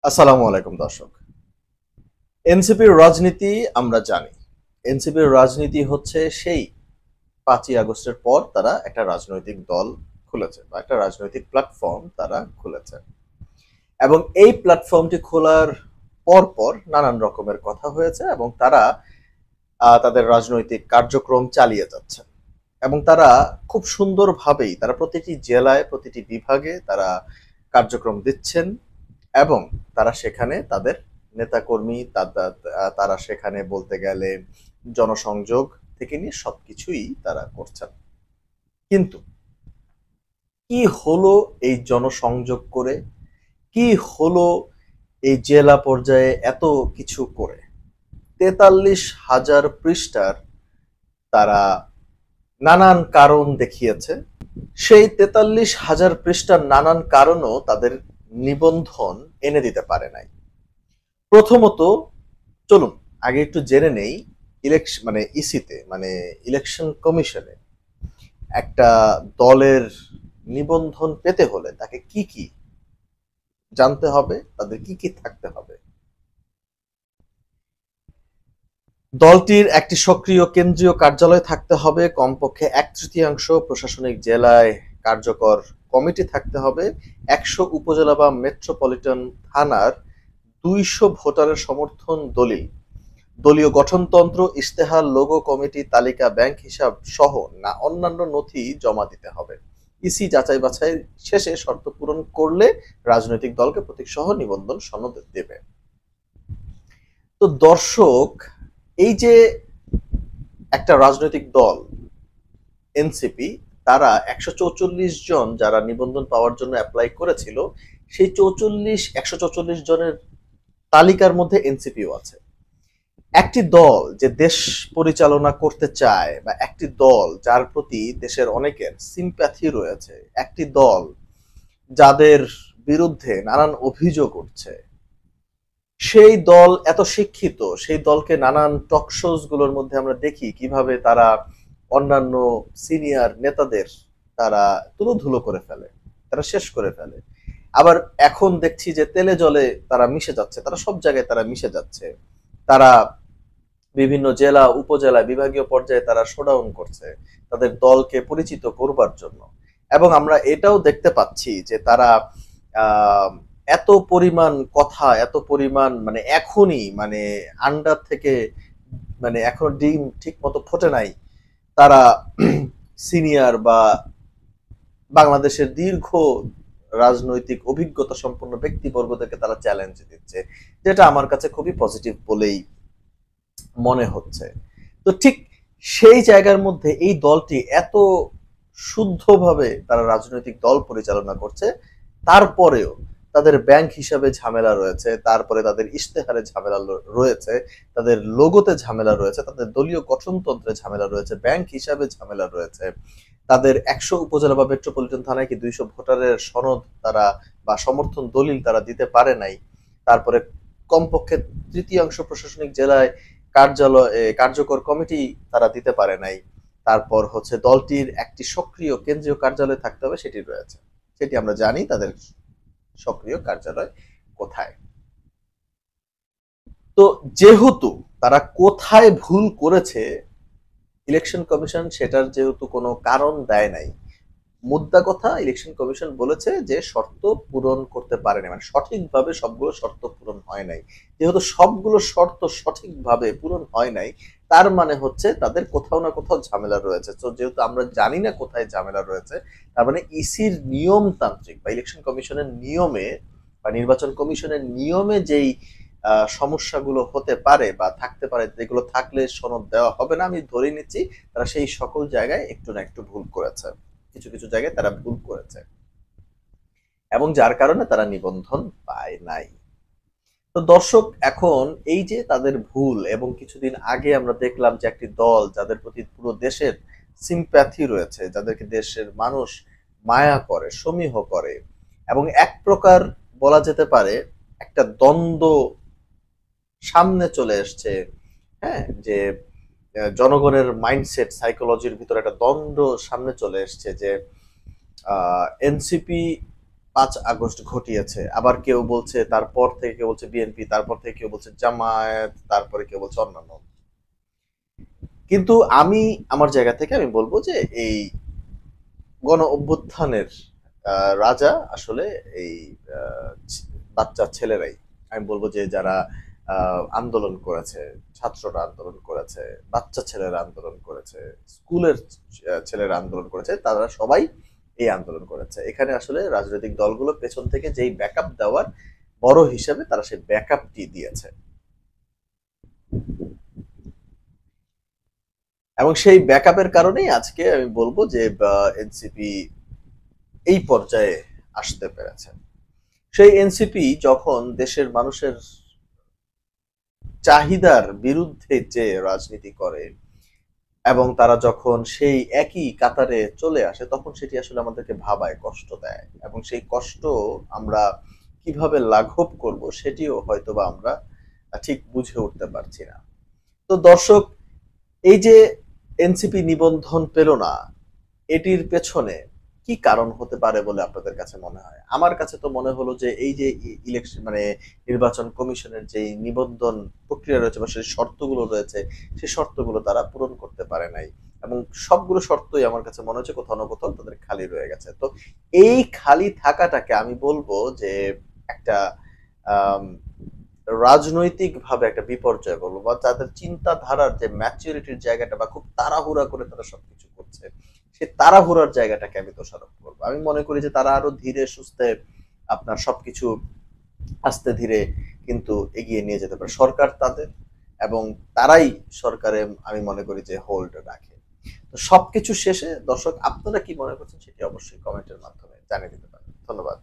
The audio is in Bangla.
আসসালামু আলাইকুম দর্শক। এনসিপির রাজনীতি আমরা জানি। এনসিপির রাজনীতি হচ্ছে সেই ৫ই আগস্টের পর তারা একটা রাজনৈতিক দল খুলেছে বা একটা রাজনৈতিক প্ল্যাটফর্ম তারা খুলেছে। এবং এই প্ল্যাটফর্মটি খোলার পরপর নানান রকমের কথা হয়েছে এবং তারা তাদের রাজনৈতিক কার্যক্রম চালিয়ে যাচ্ছে। এবং তারা খুব সুন্দরভাবেই তারা প্রতিটি জেলায়, প্রতিটি বিভাগে তারা কার্যক্রম দিচ্ছেন এবং তারা সেখানে তাদের নেতাকর্মী তারা সেখানে বলতে গেলে জনসংযোগ থেকে নিয়ে সবকিছুই তারা করছেন। কিন্তু কি হলো এই জনসংযোগ করে, কি হলো এই জেলা পর্যায়ে এত কিছু করে? ৪৩,০০০ পৃষ্ঠার তারা নানান কারণ দেখিয়েছে। সেই ৪৩,০০০ পৃষ্ঠার নানান কারণও তাদের নিবন্ধন এনে দিতে পারে নাই। প্রথমত চলুন আগে একটু জেনে নেই ইলেকশন মানে ইসিতে মানে ইলেকশন কমিশনে একটা দলের নিবন্ধন পেতে হলে তাকে কি কি জানতে হবে, তাদের কি কি থাকতে হবে। দলটির একটি সক্রিয় কেন্দ্রীয় কার্যালয় থাকতে হবে, কমপক্ষে ১/৩ প্রশাসনিক জেলায় কার্যকর কমিটি থাকতে হবে, ১০০ উপজেলা বা মেট্রোপলিটন থানার ২০০ ভোটারের সমর্থন দলিল, দলীয় গঠনতন্ত্র, ইশতেহার, লোগো, কমিটি তালিকা, ব্যাংক হিসাব সহ না অন্যান্য নথি জমা দিতে হবে। ইসি যাচাই বাছাই শেষে শর্ত পূরণ করলে রাজনৈতিক দলকে প্রতীক সহ নিবন্ধন সনদ দেবে। তো দর্শক, এই যে একটা রাজনৈতিক দল এনসিপি, তারা ১৪৪ জন যারা নিবন্ধন পাওয়ার জন্য অ্যাপ্লাই করেছিল, সেই ১৪৪ জনের তালিকার মধ্যে এনসিপিও আছে। একটি দল যে দেশ পরিচালনা করতে চায় বা একটি দল যার প্রতি দেশের অনেকের সিম্প্যাথি রয়েছে, একটি দল যাদের বিরুদ্ধে নানান অভিযোগ উঠছে, সেই দল এত শিক্ষিত, সেই দলকে নানান টক শোজ গুলোর মধ্যে আমরা দেখি কিভাবে তারা অন্যান্য সিনিয়র নেতাদের তারা তুলোধুলো করে ফেলে, তারা শেষ করে ফেলে। আবার এখন দেখছি যে তেলে জলে তারা মিশে যাচ্ছে, তারা সব জায়গায় তারা মিশে যাচ্ছে। তারা বিভিন্ন জেলা, উপজেলা, বিভাগীয় পর্যায়ে তারা শোডাউন করছে তাদের দলকে পরিচিত করবার জন্য। এবং আমরা এটাও দেখতে পাচ্ছি যে তারা আহ এত পরিমাণ কথা, এত পরিমাণ মানে এখনই মানে আন্ডার থেকে মানে এখনো ডিম ঠিক মতো ফোটে নাই, তারা সিনিয়র বা বাংলাদেশের দীর্ঘ রাজনৈতিক অভিজ্ঞতা সম্পন্ন ব্যক্তিবর্গদেরকে তারা চ্যালেঞ্জ দিচ্ছে, যেটা আমার কাছে খুবই পজিটিভ বলেই মনে হচ্ছে। তো ঠিক সেই জায়গার মধ্যে এই দলটি এত শুদ্ধভাবে তারা রাজনৈতিক দল পরিচালনা করছে, তারপরেও তাদের ব্যাংক হিসাবে ঝামেলা রয়েছে, তারপরে তাদের ইশতেহারে ঝামেলা রয়েছে, তাদের লোগোতে ঝামেলা রয়েছে, তাদের দলীয় গঠনতন্ত্রে ঝামেলা রয়েছে, ব্যাংক হিসাবে ঝামেলা রয়েছে, তাদের ১০০ উপজেলা বা মেট্রোপলিটন থানায় কি ২০০ ভোটারের সনদ তারা বা সমর্থন দলিল তারা দিতে পারে নাই। তারপরে কমপক্ষে ৩/৩ প্রশাসনিক জেলায় কার্যকর কমিটি তারা দিতে পারে নাই। তারপর হচ্ছে দলটির একটি সক্রিয় কেন্দ্রীয় কার্যালয় থাকতে হবে, সেটি রয়েছে। সেটি আমরা জানি তাদের সক্রিয় কার্যালয় কোথায়। তো যেহেতু তারা কোথায় ভুল করেছে ইলেকশন কমিশন সেটার যেহেতু কোনো কারণ দেয় নাই, মুদ্রা কথা ইলেকশন কমিশন বলেছে যে শর্ত পূরণ করতে পারেনি, মানে সঠিকভাবে সবগুলো শর্ত পূরণ হয় নাই। যেহেতু সবগুলো শর্ত সঠিকভাবে পূরণ হয় নাই, তার মানে হচ্ছে তাদের কোথাও না কোথাও ঝামেলা রয়েছে। তো যেহেতু আমরা জানি না কোথায় ঝামেলা রয়েছে, তার মানে ইসির নিয়মতান্ত্রিক বা ইলেকশন কমিশনের নিয়মে বা নির্বাচন কমিশনের নিয়মে যেই সমস্যাগুলো হতে পারে বা থাকতে পারে, যেগুলো থাকলে সনদ দেওয়া হবে না, আমি ধরে নিচ্ছি তারা সেই সকল জায়গায় একটু না একটু ভুল করেছে, কিছু কিছু জায়গায় তারা ভুল করেছে এবং যার কারণে তারা নিবন্ধন পায় নাই। তো দর্শক, এখন এই যে তাদের ভুল এবং কিছুদিন আগে আমরা দেখলাম যে একটি দল যাদের প্রতি পুরো দেশের সিম্প্যাথি রয়েছে, যাদেরকে দেশের মানুষ মায়া করে, সমীহ করে, এবং এক প্রকার বলা যেতে পারে একটা দ্বন্দ্ব সামনে চলে এসছে। হ্যাঁ, যে জনগণের মাইন্ডসেট সাইকোলজির ভিতরে একটা দ্বন্দ্ব সামনে চলে এসছে যে এনসিপি 5 আগস্ট ঘটিয়েছে, আবার কেউ বলছে তারপর থেকে, কেউ বলছে বিএনপি, তারপর থেকে কেউ বলছে জামায়াত, তারপরে কেউ বলছে অন্যান্য। কিন্তু আমি আমার জায়গা থেকে আমি বলবো যে এই গণ অভ্যুত্থানের রাজা আসলে এই বাচ্চা ছেলেরাই। আমি বলবো যে যারা আন্দোলন করেছে, ছাত্ররা আন্দোলন করেছে, বাচ্চা ছেলেরা আন্দোলন করেছে, স্কুলের ছেলেরা আন্দোলন করেছে, তারা সবাই এই আন্দোলন করেছে। এখানে আসলে রাজনৈতিক দলগুলো পেছন থেকে যেই ব্যাকআপ দেওয়ার বড় হিসাবে তারা সেই ব্যাকআপটি দিয়েছে, এবং সেই ব্যাকআপের কারণেই আজকে আমি বলবো যে এনসিপি এই পর্যায়ে আসতে পেরেছে। সেই এনসিপি যখন দেশের মানুষের চাহিদার বিরুদ্ধে যে রাজনীতি করে এবং তারা যখন সেই একই কাতারে চলে আসে, তখন সেটি আসলে আমাদেরকে ভাবায়, কষ্ট দেয়, এবং সেই কষ্ট আমরা কিভাবে লাঘব করব সেটিও হয়তোবা আমরা ঠিক বুঝে উঠতে পারছি না। তো দর্শক, এই যে এনসিপি নিবন্ধন পেল না, এটির পেছনে কি কারণ হতে পারে বলে আপনাদের কাছে মনে হয়? আমার কাছে তো মনে হলো যে এই যে ইলেকশন মানে নির্বাচন কমিশনের যে নিবন্ধন প্রক্রিয়া রয়েছে বা সেই শর্তগুলো রয়েছে, সেই শর্তগুলো তারা পূরণ করতে পারে নাই, এবং সবগুলো শর্তই আমার কাছে মনে হচ্ছে কোথাও না কোথাও তাদের খালি রয়ে গেছে। তো এই খালি থাকাটাকে আমি বলবো যে একটা আহ রাজনৈতিক ভাবে একটা বিপর্যয় বলবো, বা তাদের চিন্তাধারার যে ম্যাচুরিটির জায়গাটা, বা খুব তাড়াহুড়া করে তারা সবকিছু করছে, সে তাড়াহুড়ার জায়গাটাকে আমি দোষারোপ করবো। আমি মনে করি যে তারা আরো ধীরে সুস্থে আপনার সবকিছু আস্তে ধীরে কিন্তু এগিয়ে নিয়ে যেতে পারে সরকার তাদের, এবং তারাই সরকারে আমি মনে করি যে হোল্ড রাখে। তো সবকিছু শেষে দর্শক আপনারা কি মনে করছেন সেটি অবশ্যই কমেন্টের মাধ্যমে জানিয়ে দিতে পারেন। ধন্যবাদ।